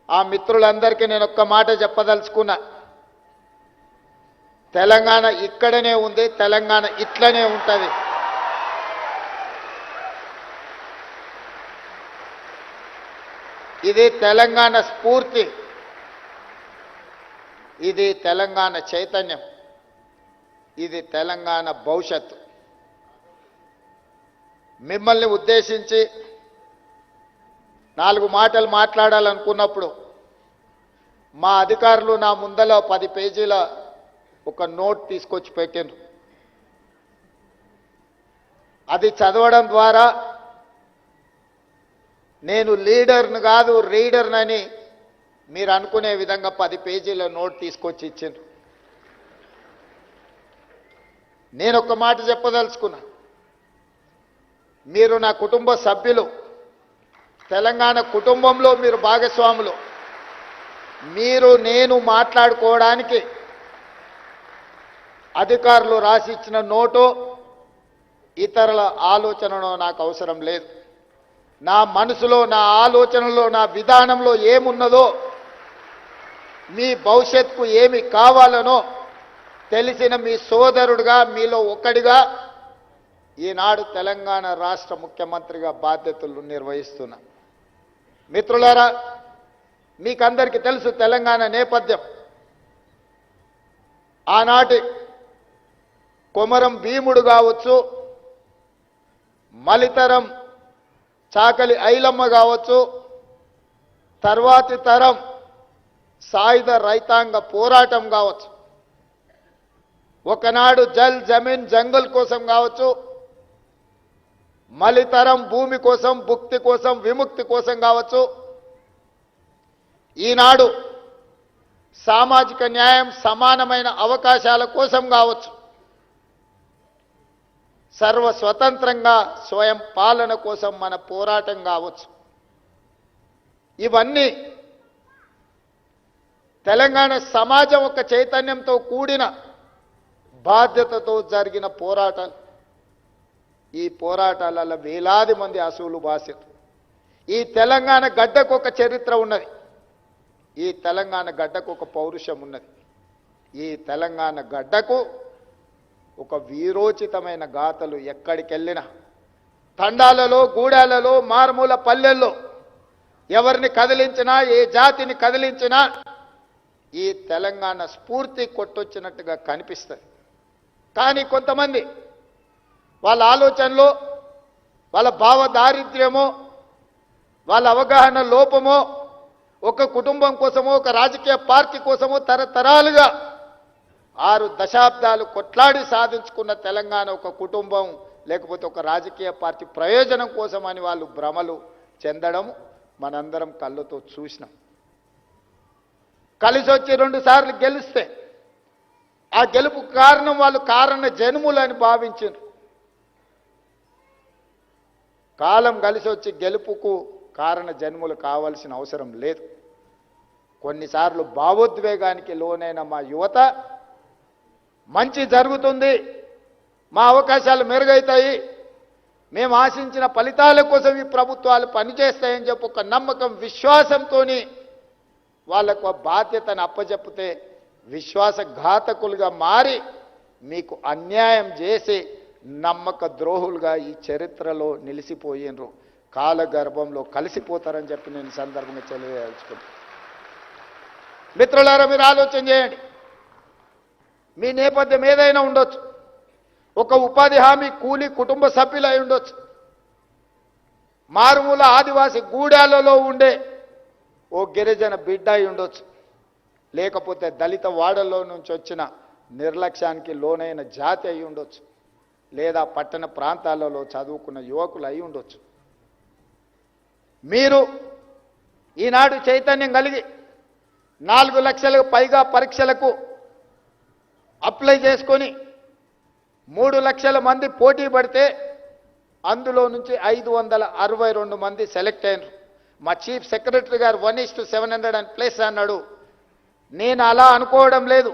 ఆ మిత్రులందరికీ నేను ఒక్క మాట చెప్పదలుచుకున్నా. తెలంగాణ ఇక్కడనే ఉంది, తెలంగాణ ఇట్లనే ఉంటుంది. ఇది తెలంగాణ స్ఫూర్తి, ఇది తెలంగాణ చైతన్యం, ఇది తెలంగాణ భవిష్యత్తు. మిమ్మల్ని ఉద్దేశించి 4 మాటలు మాట్లాడాలనుకున్నప్పుడు మా అధికారులు నా ముందల 10 పేజీల ఒక నోట్ తీసుకొచ్చి పెట్టిండ్రు. అది చదవడం ద్వారా నేను లీడర్ను కాదు రీడర్నని మీరు అనుకునే విధంగా 10 పేజీల నోట్ తీసుకొచ్చి ఇచ్చిండ్రు. నేను ఒక మాట చెప్పదలుచుకున్నా. మీరు నా కుటుంబ సభ్యులు, తెలంగాణ కుటుంబంలో మీరు భాగస్వాములు. మీరు నేను మాట్లాడుకోవడానికి అధికారులు రాసి ఇచ్చిన నోటో ఇతరుల ఆలోచనలో నాకు అవసరం లేదు. నా మనసులో, నా ఆలోచనలో, నా విధానంలో ఏమున్నదో, మీ భవిష్యత్తుకు ఏమి కావాలనో తెలిసిన మీ సోదరుడిగా, మీలో ఒకడిగా ఈనాడు తెలంగాణ రాష్ట్ర ముఖ్యమంత్రిగా బాధ్యతలు నిర్వహిస్తున్నా. మిత్రులారా, మీకందరికీ తెలుసు తెలంగాణ నేపథ్యం. ఆనాటి కొమరం భీముడు కావచ్చు, మలితరం చాకలి ఐలమ్మ కావచ్చు, తర్వాతి తరం సాయుధ రైతాంగ పోరాటం కావచ్చు, ఒకనాడు జల్ జమీన్ జంగల్ కోసం కావచ్చు, మలితరం భూమి కోసం, భుక్తి కోసం, విముక్తి కోసం కావచ్చు, ఈనాడు సామాజిక న్యాయం, సమానమైన అవకాశాల కోసం కావచ్చు, సర్వ స్వతంత్రంగా స్వయం పాలన కోసం మన పోరాటం కావచ్చు, ఇవన్నీ తెలంగాణ సమాజం ఒక చైతన్యంతో కూడిన బాధ్యతతో జరిగిన పోరాటాలు. ఈ పోరాటాలలో వేలాది మంది అసూలు బాసిరు. ఈ తెలంగాణ గడ్డకు ఒక చరిత్ర ఉన్నది, ఈ తెలంగాణ గడ్డకు ఒక పౌరుషం ఉన్నది, ఈ తెలంగాణ గడ్డకు ఒక వీరోచితమైన గాథలు ఎక్కడికెళ్ళినా, తండాలలో, గూడాలలో, మారుమూల పల్లెల్లో ఎవరిని కదిలించినా, ఏ జాతిని కదిలించినా ఈ తెలంగాణ స్ఫూర్తి కొట్టొచ్చినట్టుగా కనిపిస్తుంది. కానీ కొంతమంది వాళ్ళ ఆలోచనలో, వాళ్ళ భావ దారిద్ర్యమో, వాళ్ళ అవగాహన లోపమో, ఒక కుటుంబం కోసమో, ఒక రాజకీయ పార్టీ కోసమో తరతరాలుగా 6 దశాబ్దాలు కొట్లాడి సాధించుకున్న తెలంగాణ ఒక కుటుంబం లేకపోతే ఒక రాజకీయ పార్టీ ప్రయోజనం కోసమని వాళ్ళు భ్రమలు చెందడం మనందరం కళ్ళతో చూసినాం. కలిసి వచ్చి 2 సార్లు గెలిస్తే ఆ గెలుపు కారణం వాళ్ళు కారణ జన్ములని భావించారు. కాలం కలిసి వచ్చి గెలుపుకు కారణ జన్ములు కావాల్సిన అవసరం లేదు. కొన్నిసార్లు భావోద్వేగానికి లోనైన మా యువత మంచి జరుగుతుంది, మా అవకాశాలు మెరుగవుతాయి, మేము ఆశించిన ఫలితాల కోసం ఈ ప్రభుత్వాలు పనిచేస్తాయని చెప్పి ఒక నమ్మకం, విశ్వాసంతో వాళ్ళకు బాధ్యతను అప్పచెప్పితే విశ్వాసఘాతకులుగా మారి మీకు అన్యాయం చేసి నమ్మక ద్రోహులుగా ఈ చరిత్రలో నిలిచిపోయినరు, కాలగర్భంలో కలిసిపోతారని చెప్పి నేను సందర్భంగా తెలియదలుచుకున్నాను. మిత్రులారా, మీరు ఆలోచన చేయండి. మీ నేపథ్యం ఏదైనా ఉండొచ్చు, ఒక ఉపాధి హామీ కూలీ కుటుంబ సభ్యులు అయి ఉండొచ్చు, మారుమూల ఆదివాసి గూడాలలో ఉండే ఓ గిరిజన బిడ్డ అయి ఉండొచ్చు, లేకపోతే దళిత వాడల్లో నుంచి వచ్చిన నిర్లక్ష్యానికి లోనైన జాతి అయి ఉండొచ్చు, లేదా పట్టణ ప్రాంతాలలో చదువుకున్న యువకులు అయి ఉండొచ్చు. మీరు ఈనాడు చైతన్యం కలిగి 4 లక్షలకు పైగా పరీక్షలకు అప్లై చేసుకొని 3 లక్షల మంది పోటీ పడితే అందులో నుంచి 562 మంది సెలెక్ట్ అయినారు. మా చీఫ్ సెక్రటరీ గారు 1:700+ అన్నాడు. నేను అలా అనుకోవడం లేదు.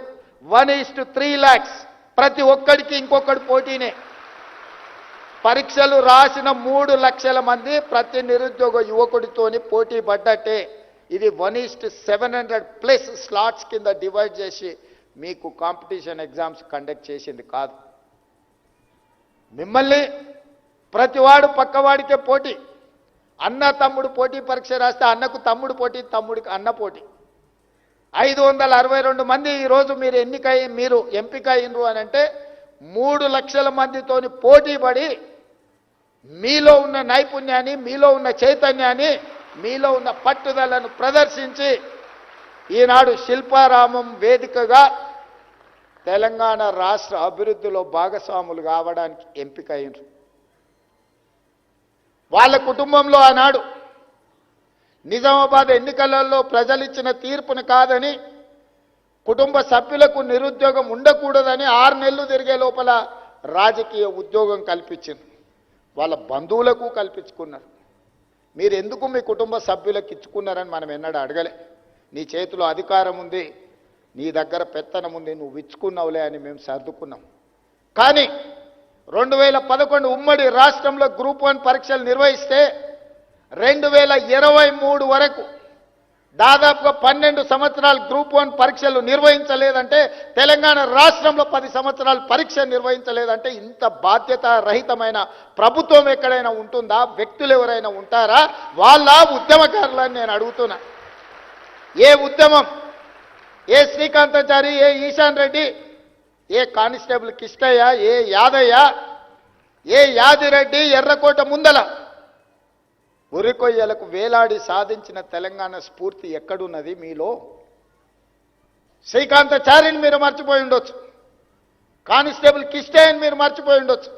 1:3 lakhs, ప్రతి ఒక్కడికి ఇంకొకటి పోటీనే. పరీక్షలు రాసిన 3 లక్షల మంది ప్రతి నిరుద్యోగ యువకుడితోని పోటీ పడ్డట్టే. ఇది 1:700+ స్లాట్స్ కింద డివైడ్ చేసి మీకు కాంపిటీషన్ ఎగ్జామ్స్ కండక్ట్ చేసింది కాదు. మిమ్మల్ని ప్రతివాడు పక్కవాడికే పోటీ. అన్న తమ్ముడు పోటీ పరీక్ష రాస్తే అన్నకు తమ్ముడు పోటీ, తమ్ముడికి అన్న పోటీ. 562 మంది ఈరోజు మీరు ఎంపిక అయినరు అని అంటే 3 లక్షల మందితోని పోటీ పడి మీలో ఉన్న నైపుణ్యాన్ని, మీలో ఉన్న చైతన్యాన్ని, మీలో ఉన్న పట్టుదలను ప్రదర్శించి ఈనాడు శిల్పారామం వేదికగా తెలంగాణ రాష్ట్ర అభివృద్ధిలో భాగస్వాములు కావడానికి ఎంపిక అయినరు. వాళ్ళ కుటుంబంలో ఆనాడు నిజామాబాద్ ఎన్నికలలో ప్రజలిచ్చిన తీర్పును కాదని, కుటుంబ సభ్యులకు నిరుద్యోగం ఉండకూడదని 6 నెలలు తిరిగే లోపల రాజకీయ ఉద్యోగం కల్పించింది. వాళ్ళ బంధువులకు కల్పించుకున్నారు. మీరు ఎందుకు మీ కుటుంబ సభ్యులకు ఇచ్చుకున్నారని మనం ఎన్నడూ అడగలే. నీ చేతిలో అధికారం ఉంది, నీ దగ్గర పెత్తనం ఉంది, నువ్వు ఇచ్చుకున్నావులే అని మేము సర్దుకున్నాం. కానీ 2011 ఉమ్మడి రాష్ట్రంలో గ్రూప్ 1 పరీక్షలు నిర్వహిస్తే 2023 వరకు దాదాపుగా 12 సంవత్సరాలు గ్రూప్ 1 పరీక్షలు నిర్వహించలేదంటే, తెలంగాణ రాష్ట్రంలో 10 సంవత్సరాలు పరీక్ష నిర్వహించలేదంటే ఇంత బాధ్యత రహితమైన ప్రభుత్వం ఎక్కడైనా ఉంటుందా? వ్యక్తులు ఎవరైనా ఉంటారా? వాళ్ళ ఉద్యమకారులని నేను అడుగుతున్నా. ఏ ఉద్యమం, ఏ శ్రీకాంతాచారి, ఏ ఈశాన్ రెడ్డి, ఏ కానిస్టేబుల్ కిష్టయ్య, ఏ యాదయ్య, ఏ యాదిరెడ్డి ఎర్రకోట ముందల ఉరికొయ్యలకు వేలాడి సాధించిన తెలంగాణ స్ఫూర్తి ఎక్కడున్నది మీలో? శ్రీకాంతాచారిని మీరు మర్చిపోయి ఉండొచ్చు, కానిస్టేబుల్ కిష్టయ్యని మీరు మర్చిపోయి ఉండొచ్చు,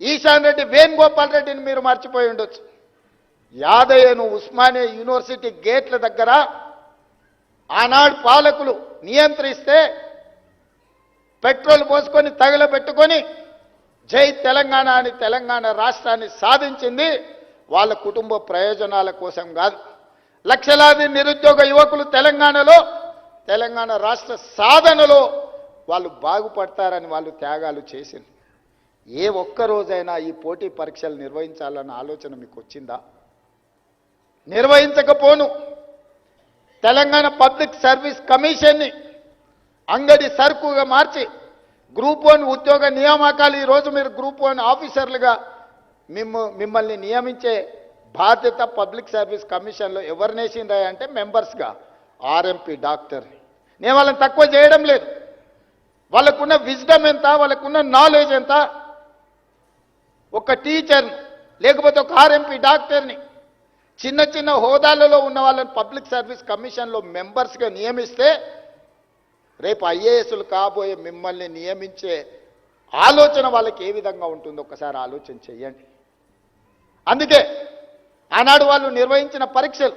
ఈశాన్ రెడ్డి, వేణుగోపాల్ రెడ్డిని మీరు మర్చిపోయి ఉండొచ్చు. యాదయ్యను ఉస్మానియా యూనివర్సిటీ గేట్ల దగ్గర ఆనాడు పాలకులు నియంత్రిస్తే పెట్రోల్ పోసుకొని తగలబెట్టుకొని జై తెలంగాణ అని తెలంగాణ రాష్ట్రాన్ని సాధించింది వాళ్ళ కుటుంబ ప్రయోజనాల కోసం కాదు. లక్షలాది నిరుద్యోగ యువకులు తెలంగాణలో, తెలంగాణ రాష్ట్ర సాధనలో వాళ్ళు బాగుపడతారని వాళ్ళు త్యాగాలు చేసింది. ఏ ఒక్కరోజైనా ఈ పోటీ పరీక్షలు నిర్వహించాలన్న ఆలోచన మీకు వచ్చిందా? నిర్వహించకపోను తెలంగాణ పబ్లిక్ సర్వీస్ కమిషన్ని అంగడి సరుకుగా మార్చి గ్రూప్ 1 ఉద్యోగ నియామకాలు ఈరోజు మీరు గ్రూప్ 1 ఆఫీసర్లుగా మిమ్మల్ని నియమించే బాధ్యత పబ్లిక్ సర్వీస్ కమిషన్లో ఎవరినేసిందా అంటే మెంబర్స్గా ఆర్ఎంపీ డాక్టర్. నేను వాళ్ళని తక్కువ చేయడం లేదు. వాళ్ళకున్న విజ్డమ్ ఎంత, వాళ్ళకున్న నాలెడ్జ్ ఎంత. ఒక టీచర్ని లేకపోతే ఒక ఆర్ఎంపీ డాక్టర్ని చిన్న చిన్న హోదాలలో ఉన్న వాళ్ళని పబ్లిక్ సర్వీస్ కమిషన్లో మెంబర్స్గా నియమిస్తే రేపు ఐఏఎస్లు కాబోయే మిమ్మల్ని నియమించే ఆలోచన వాళ్ళకి ఏ విధంగా ఉంటుందో ఒకసారి ఆలోచన చెయ్యండి. అందుకే ఆనాడు వాళ్ళు నిర్వహించిన పరీక్షలు